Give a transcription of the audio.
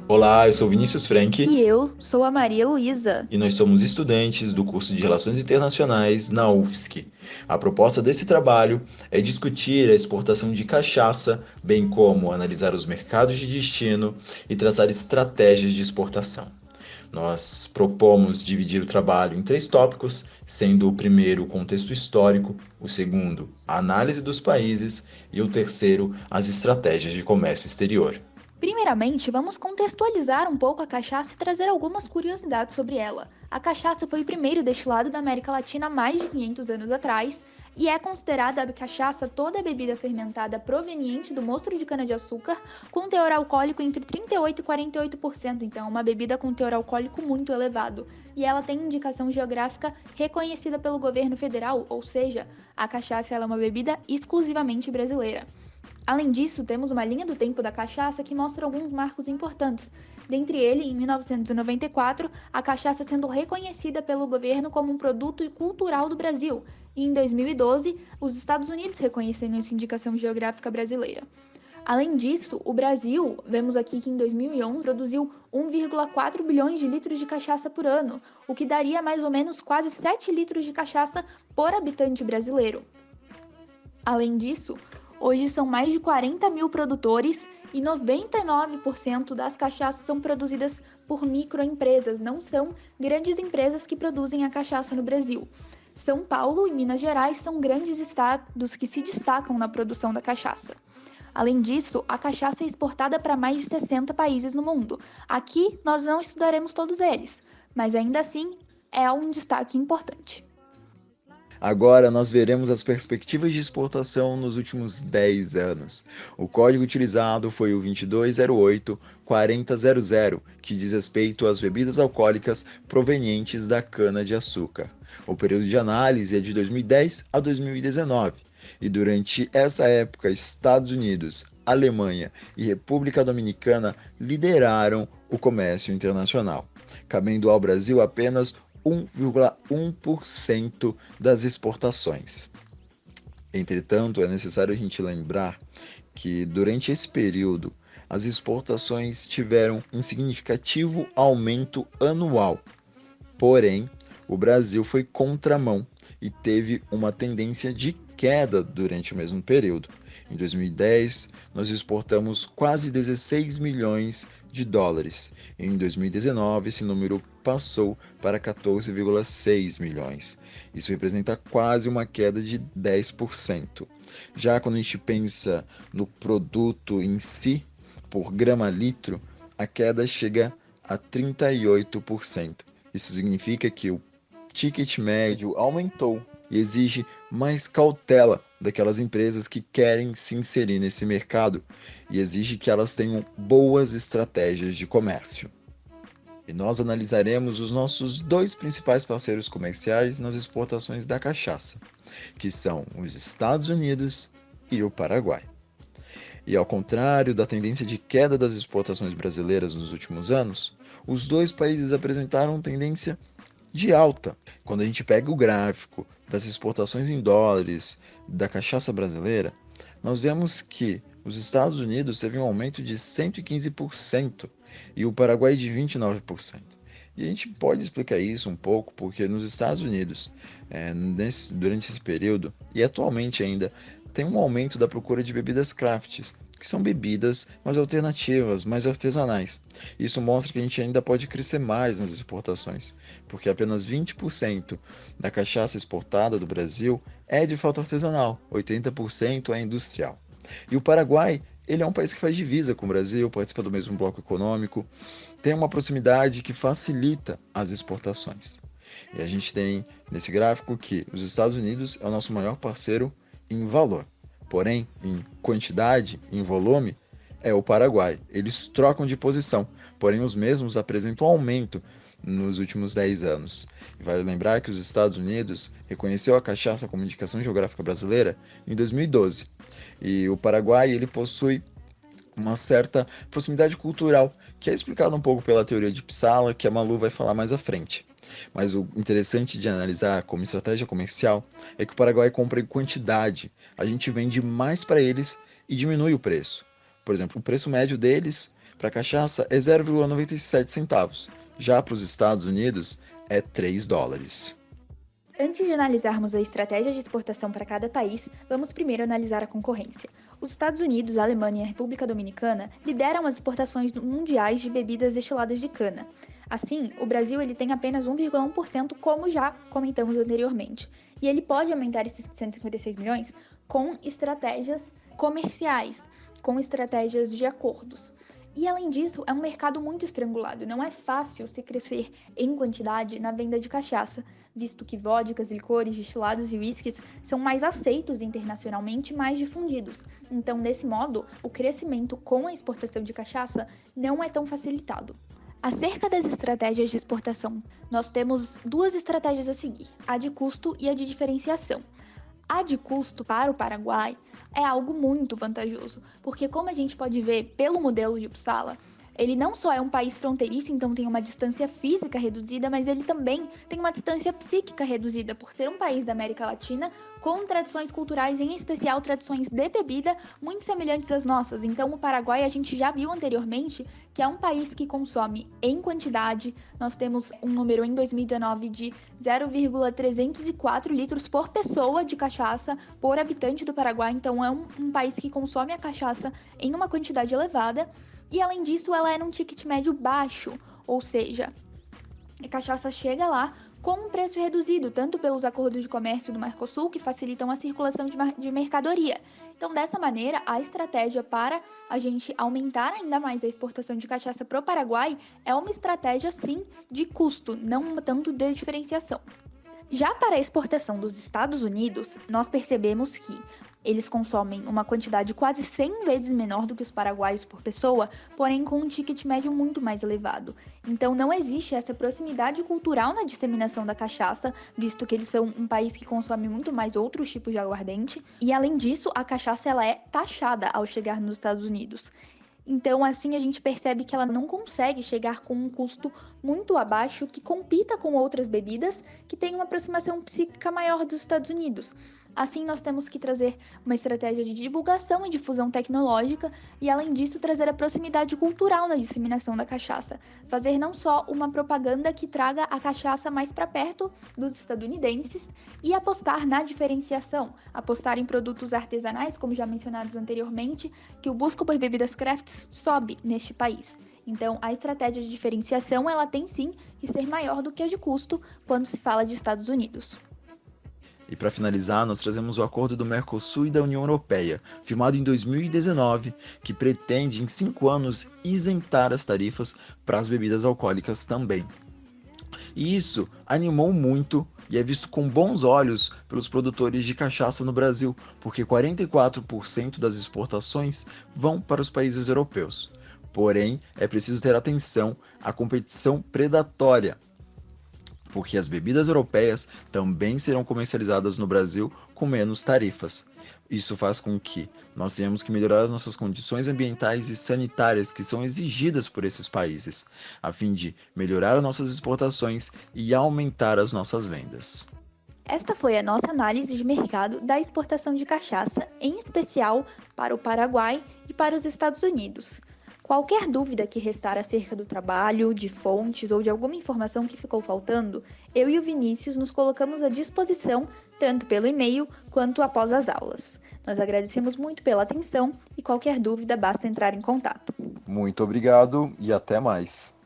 Olá, eu sou Vinícius Frank E eu sou a Maria Luísa. e nós somos estudantes do curso de Relações Internacionais na UFSC. A proposta desse trabalho é discutir a exportação de cachaça, bem como analisar os mercados de destino e traçar estratégias de exportação. Nós propomos dividir o trabalho em três tópicos, sendo o primeiro o contexto histórico, o segundo a análise dos países e o terceiro as estratégias de comércio exterior. Primeiramente, vamos contextualizar um pouco a cachaça e trazer algumas curiosidades sobre ela. A cachaça foi o primeiro destilado da América Latina há mais de 500 anos atrás e é considerada a cachaça toda bebida fermentada proveniente do mosto de cana-de-açúcar com teor alcoólico entre 38% e 48%, então é uma bebida com teor alcoólico muito elevado. E ela tem indicação geográfica reconhecida pelo governo federal, ou seja, a cachaça é uma bebida exclusivamente brasileira. Além disso, temos uma linha do tempo da cachaça que mostra alguns marcos importantes. Dentre eles, em 1994, a cachaça sendo reconhecida pelo governo como um produto cultural do Brasil, e em 2012, os Estados Unidos reconhecendo essa indicação geográfica brasileira. Além disso, o Brasil, vemos aqui que em 2011 produziu 1,4 bilhões de litros de cachaça por ano, o que daria mais ou menos quase 7 litros de cachaça por habitante brasileiro. Além disso, hoje são mais de 40 mil produtores e 99% das cachaças são produzidas por microempresas, não são grandes empresas que produzem a cachaça no Brasil. São Paulo e Minas Gerais são grandes estados que se destacam na produção da cachaça. Além disso, a cachaça é exportada para mais de 60 países no mundo. Aqui nós não estudaremos todos eles, mas ainda assim é um destaque importante. Agora nós veremos as perspectivas de exportação nos últimos 10 anos. O código utilizado foi o 2208-4000, que diz respeito às bebidas alcoólicas provenientes da cana-de-açúcar. O período de análise é de 2010 a 2019, e durante essa época, Estados Unidos, Alemanha e República Dominicana lideraram o comércio internacional, cabendo ao Brasil apenas 1,1% das exportações. Entretanto, é necessário a gente lembrar que durante esse período as exportações tiveram um significativo aumento anual. Porém, o Brasil foi contramão e teve uma tendência de queda durante o mesmo período. Em 2010, nós exportamos quase 16 milhões de dólares. Em 2019, esse número passou para 14,6 milhões. Isso representa quase uma queda de 10%. Já quando a gente pensa no produto em si, por grama-litro, a queda chega a 38%. Isso significa que o ticket médio aumentou e exige mais cautela daquelas empresas que querem se inserir nesse mercado e exige que elas tenham boas estratégias de comércio. E nós analisaremos os nossos dois principais parceiros comerciais nas exportações da cachaça, que são os Estados Unidos e o Paraguai. E ao contrário da tendência de queda das exportações brasileiras nos últimos anos, os dois países apresentaram tendência de alta. Quando a gente pega o gráfico das exportações em dólares da cachaça brasileira, nós vemos que os Estados Unidos teve um aumento de 115% e o Paraguai de 29%. E a gente pode explicar isso um pouco porque nos Estados Unidos, durante esse período, e atualmente ainda, tem um aumento da procura de bebidas crafts, que são bebidas mais alternativas, mais artesanais. Isso mostra que a gente ainda pode crescer mais nas exportações, porque apenas 20% da cachaça exportada do Brasil é de fato artesanal, 80% é industrial. E o Paraguai, ele é um país que faz divisa com o Brasil, participa do mesmo bloco econômico, tem uma proximidade que facilita as exportações. E a gente tem nesse gráfico que os Estados Unidos é o nosso maior parceiro em valor. Porém, em quantidade, em volume, é o Paraguai. Eles trocam de posição, porém os mesmos apresentam aumento nos últimos 10 anos. E vale lembrar que os Estados Unidos reconheceu a cachaça como indicação geográfica brasileira em 2012. E o Paraguai, ele possui uma certa proximidade cultural, que é explicado um pouco pela teoria de Psala, que a Malu vai falar mais à frente. Mas o interessante de analisar como estratégia comercial é que o Paraguai compra em quantidade. A gente vende mais para eles e diminui o preço. Por exemplo, o preço médio deles Para a cachaça é 0,97 centavos, já para os Estados Unidos é 3 dólares. Antes de analisarmos a estratégia de exportação para cada país, vamos primeiro analisar a concorrência. Os Estados Unidos, a Alemanha e a República Dominicana lideram as exportações mundiais de bebidas destiladas de cana. Assim, o Brasil ele tem apenas 1,1%, como já comentamos anteriormente. E ele pode aumentar esses 156 milhões com estratégias comerciais, com estratégias de acordos. E além disso, é um mercado muito estrangulado. Não é fácil se crescer em quantidade na venda de cachaça, visto que vodkas, licores, destilados e whiskies são mais aceitos internacionalmente e mais difundidos. Então, desse modo, o crescimento com a exportação de cachaça não é tão facilitado. Acerca das estratégias de exportação, nós temos duas estratégias a seguir, a de custo e a de diferenciação. A de custo para o Paraguai é algo muito vantajoso, porque como a gente pode ver pelo modelo de Uppsala, ele não só é um país fronteiriço, então tem uma distância física reduzida, mas ele também tem uma distância psíquica reduzida, por ser um país da América Latina com tradições culturais, em especial tradições de bebida, muito semelhantes às nossas. Então o Paraguai, a gente já viu anteriormente, que é um país que consome em quantidade. Nós temos um número em 2019 de 0,304 litros por pessoa de cachaça por habitante do Paraguai, então é um país que consome a cachaça em uma quantidade elevada. E além disso, ela é num ticket médio baixo, ou seja, a cachaça chega lá com um preço reduzido, tanto pelos acordos de comércio do Mercosul, que facilitam a circulação de mercadoria. Então, dessa maneira, a estratégia para a gente aumentar ainda mais a exportação de cachaça para o Paraguai é uma estratégia, sim, de custo, não tanto de diferenciação. Já para a exportação dos Estados Unidos, nós percebemos que eles consomem uma quantidade quase 100 vezes menor do que os paraguaios por pessoa, porém com um ticket médio muito mais elevado. Então não existe essa proximidade cultural na disseminação da cachaça, visto que eles são um país que consome muito mais outros tipos de aguardente. E além disso, a cachaça ela é taxada ao chegar nos Estados Unidos. Então, assim, a gente percebe que ela não consegue chegar com um custo muito abaixo que compita com outras bebidas que têm uma aproximação psíquica maior dos Estados Unidos. Assim, nós temos que trazer uma estratégia de divulgação e difusão tecnológica e, além disso, trazer a proximidade cultural na disseminação da cachaça. Fazer não só uma propaganda que traga a cachaça mais para perto dos estadunidenses e apostar na diferenciação, apostar em produtos artesanais, como já mencionados anteriormente, que o busca por bebidas crafts sobe neste país. Então, a estratégia de diferenciação ela tem sim que ser maior do que a de custo quando se fala de Estados Unidos. E para finalizar, nós trazemos o acordo do Mercosul e da União Europeia, firmado em 2019, que pretende em 5 anos isentar as tarifas para as bebidas alcoólicas também. E isso animou muito e é visto com bons olhos pelos produtores de cachaça no Brasil, porque 44% das exportações vão para os países europeus. Porém, é preciso ter atenção à competição predatória, porque as bebidas europeias também serão comercializadas no Brasil com menos tarifas. Isso faz com que nós tenhamos que melhorar as nossas condições ambientais e sanitárias que são exigidas por esses países, a fim de melhorar as nossas exportações e aumentar as nossas vendas. Esta foi a nossa análise de mercado da exportação de cachaça, em especial para o Paraguai e para os Estados Unidos. Qualquer dúvida que restar acerca do trabalho, de fontes ou de alguma informação que ficou faltando, eu e o Vinícius nos colocamos à disposição, tanto pelo e-mail quanto após as aulas. Nós agradecemos muito pela atenção e qualquer dúvida basta entrar em contato. Muito obrigado e até mais.